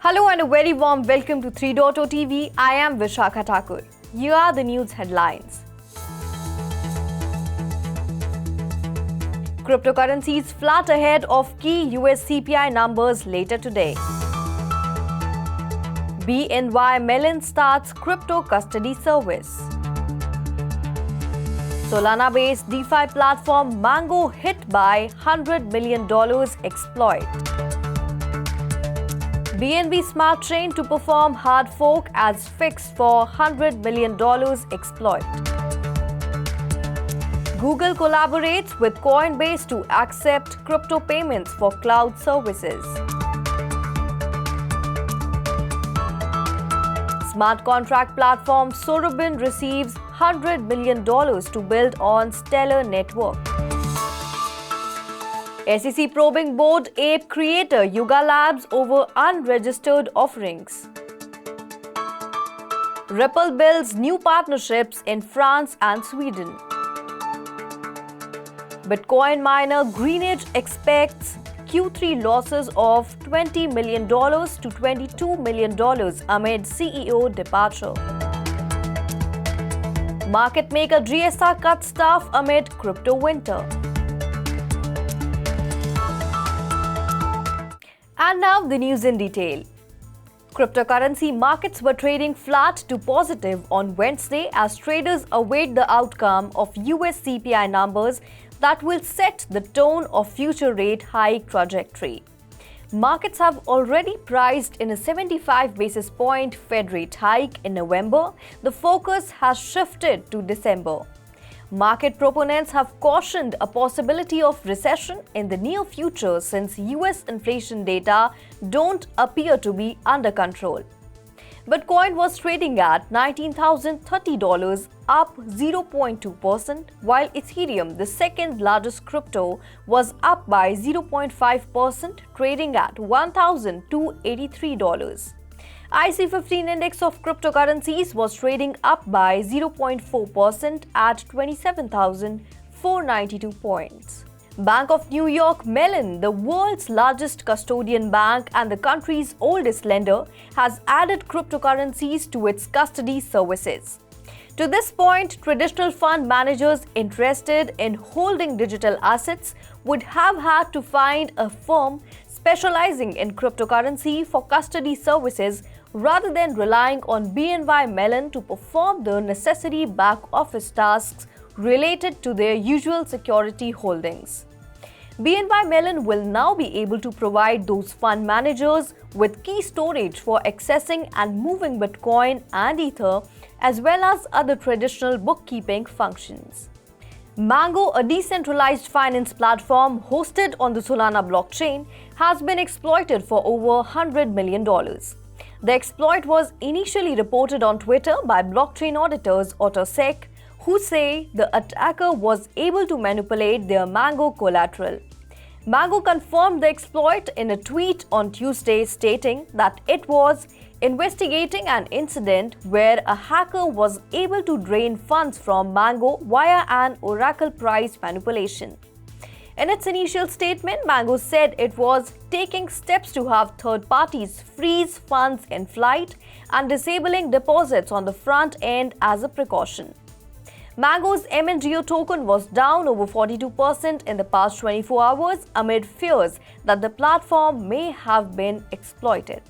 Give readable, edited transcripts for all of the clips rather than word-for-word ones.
Hello and a very warm welcome to 3.0 TV. I am Vishakha Thakur. Here are the news headlines. Cryptocurrencies flat ahead of key US CPI numbers later today. BNY Mellon starts crypto custody service. Solana-based DeFi platform Mango hit by $100 million exploit. BNB Smart Chain to perform hard fork as fix for $100 million exploit. Google collaborates with Coinbase to accept crypto payments for cloud services. Smart contract platform Soroban receives $100 million to build on Stellar network. SEC probing board ape creator Yuga Labs over unregistered offerings. Ripple builds new partnerships in France and Sweden. Bitcoin miner Greenidge expects Q3 losses of $20 million to $22 million amid CEO departure. Market maker GSR cuts staff amid crypto winter. And now the news in detail. Cryptocurrency markets were trading flat to positive on Wednesday as traders await the outcome of US CPI numbers that will set the tone of future rate hike trajectory. Markets have already priced in a 75 basis point Fed rate hike in November. The focus has shifted to December. Market proponents have cautioned a possibility of recession in the near future since US inflation data don't appear to be under control. Bitcoin was trading at $19,030, up 0.2%, while Ethereum, the second largest crypto, was up by 0.5%, trading at $1,283. IC15 index of cryptocurrencies was trading up by 0.4% at 27,492 points. Bank of New York Mellon, the world's largest custodian bank and the country's oldest lender, has added cryptocurrencies to its custody services. To this point, traditional fund managers interested in holding digital assets would have had to find a firm specializing in cryptocurrency for custody services rather than relying on BNY Mellon to perform the necessary back-office tasks related to their usual security holdings. BNY Mellon will now be able to provide those fund managers with key storage for accessing and moving Bitcoin and Ether, as well as other traditional bookkeeping functions. Mango, a decentralized finance platform hosted on the Solana blockchain, has been exploited for over $100 million. The exploit was initially reported on Twitter by blockchain auditors AutoSec, who say the attacker was able to manipulate their Mango collateral. Mango confirmed the exploit in a tweet on Tuesday, stating that it was investigating an incident where a hacker was able to drain funds from Mango via an oracle price manipulation. In its initial statement, Mango said it was taking steps to have third parties freeze funds in flight and disabling deposits on the front end as a precaution. Mango's MNGO token was down over 42% in the past 24 hours amid fears that the platform may have been exploited.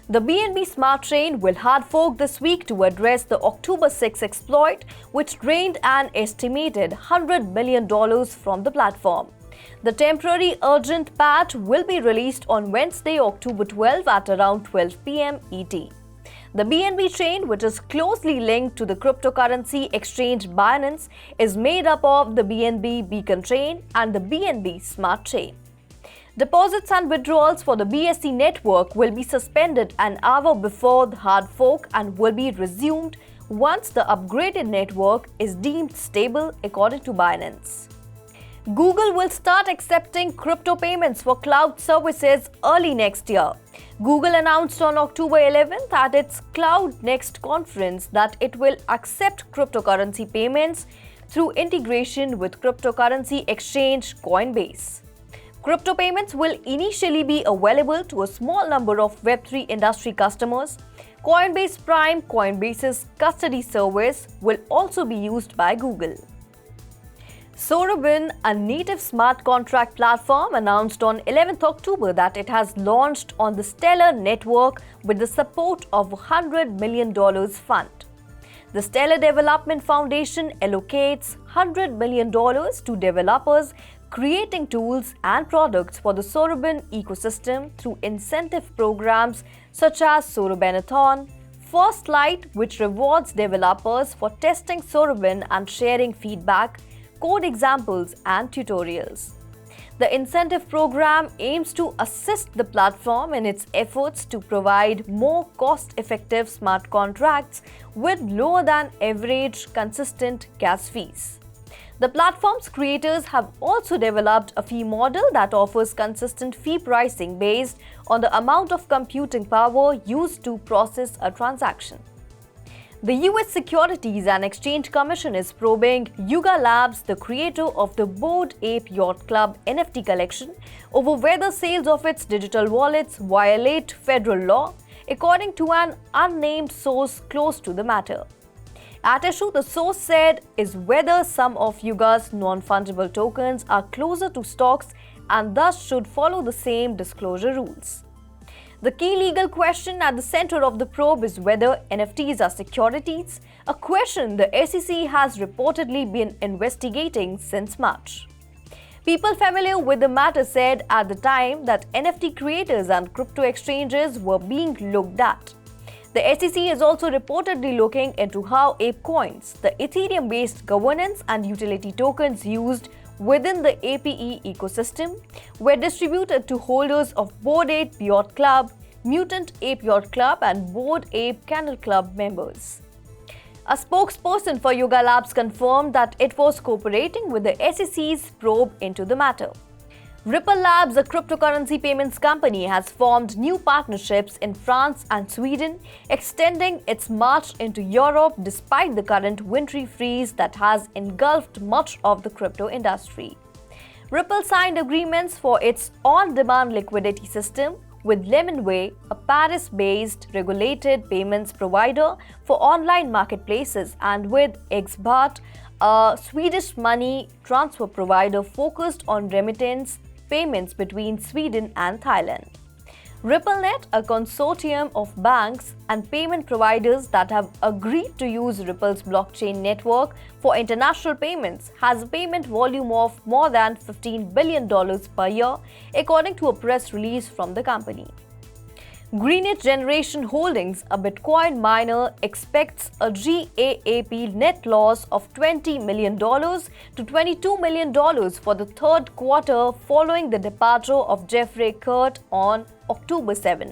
The BNB Smart Chain will hard fork this week to address the October 6 exploit, which drained an estimated $100 million from the platform. The temporary urgent patch will be released on Wednesday, October 12 at around 12 p.m. ET. The BNB chain, which is closely linked to the cryptocurrency exchange Binance, is made up of the BNB Beacon chain and the BNB Smart Chain. Deposits and withdrawals for the BSC network will be suspended an hour before the hard fork and will be resumed once the upgraded network is deemed stable, according to Binance. Google will start accepting crypto payments for cloud services early next year. Google announced on October 11th at its Cloud Next conference that it will accept cryptocurrency payments through integration with cryptocurrency exchange Coinbase. Crypto payments will initially be available to a small number of Web3 industry customers. Coinbase Prime, Coinbase's custody service, will also be used by Google. Soroban, a native smart contract platform, announced on 11th October that it has launched on the Stellar network with the support of a $100 million fund. The Stellar Development Foundation allocates $100 million to developers creating tools and products for the Soroban ecosystem through incentive programs such as Sorobanathon, First Light, which rewards developers for testing Soroban and sharing feedback, code examples and tutorials. The incentive program aims to assist the platform in its efforts to provide more cost-effective smart contracts with lower than average consistent gas fees. The platform's creators have also developed a fee model that offers consistent fee pricing based on the amount of computing power used to process a transaction. The US Securities and Exchange Commission is probing Yuga Labs, the creator of the Bored Ape Yacht Club NFT collection, over whether sales of its digital wallets violate federal law, according to an unnamed source close to the matter. At issue, the source said, is whether some of Yuga's non-fungible tokens are closer to stocks and thus should follow the same disclosure rules. The key legal question at the center of the probe is whether NFTs are securities, a question the SEC has reportedly been investigating since March. People familiar with the matter said at the time that NFT creators and crypto exchanges were being looked at. The SEC is also reportedly looking into how ape coins, the Ethereum-based governance and utility tokens used within the APE ecosystem, were distributed to holders of Bored Ape Yacht Club, Mutant Ape Yacht Club and Bored Ape Kennel Club members. A spokesperson for Yuga Labs confirmed that it was cooperating with the SEC's probe into the matter. Ripple Labs, a cryptocurrency payments company, has formed new partnerships in France and Sweden, extending its march into Europe despite the current wintry freeze that has engulfed much of the crypto industry. Ripple signed agreements for its on-demand liquidity system with Lemonway, a Paris-based regulated payments provider for online marketplaces, and with Xbart, a Swedish money transfer provider focused on remittance payments between Sweden and Thailand. RippleNet, a consortium of banks and payment providers that have agreed to use Ripple's blockchain network for international payments, has a payment volume of more than $15 billion per year, according to a press release from the company. Greenwich Generation Holdings, a Bitcoin miner, expects a GAAP net loss of $20 million to $22 million for the third quarter following the departure of Jeffrey Kurt on October 7.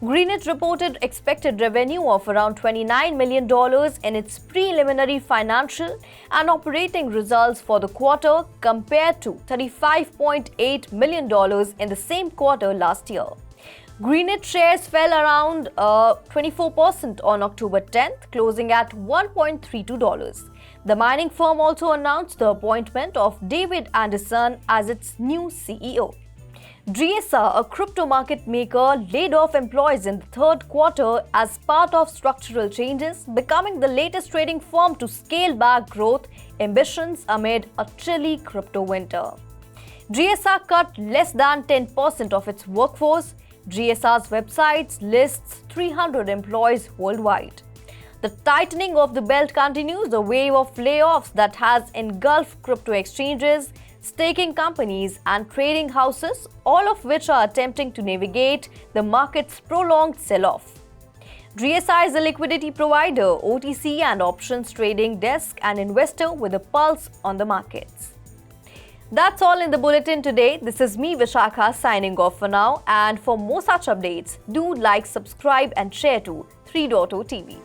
Greenwich reported expected revenue of around $29 million in its preliminary financial and operating results for the quarter, compared to $35.8 million in the same quarter last year. Greenwich shares fell around 24% on October 10th, closing at $1.32. The mining firm also announced the appointment of David Anderson as its new CEO. GSR, a crypto market maker, laid off employees in the third quarter as part of structural changes, becoming the latest trading firm to scale back growth ambitions amid a chilly crypto winter. GSR cut less than 10% of its workforce. GSR's website lists 300 employees worldwide. The tightening of the belt continues, a wave of layoffs that has engulfed crypto exchanges, staking companies and trading houses, all of which are attempting to navigate the market's prolonged sell-off. GSI is a liquidity provider, OTC and options trading desk, and investor with a pulse on the markets. That's all in the bulletin today. This is me, Vishakha, signing off for now. And for more such updates, do like, subscribe and share to 3.0 TV.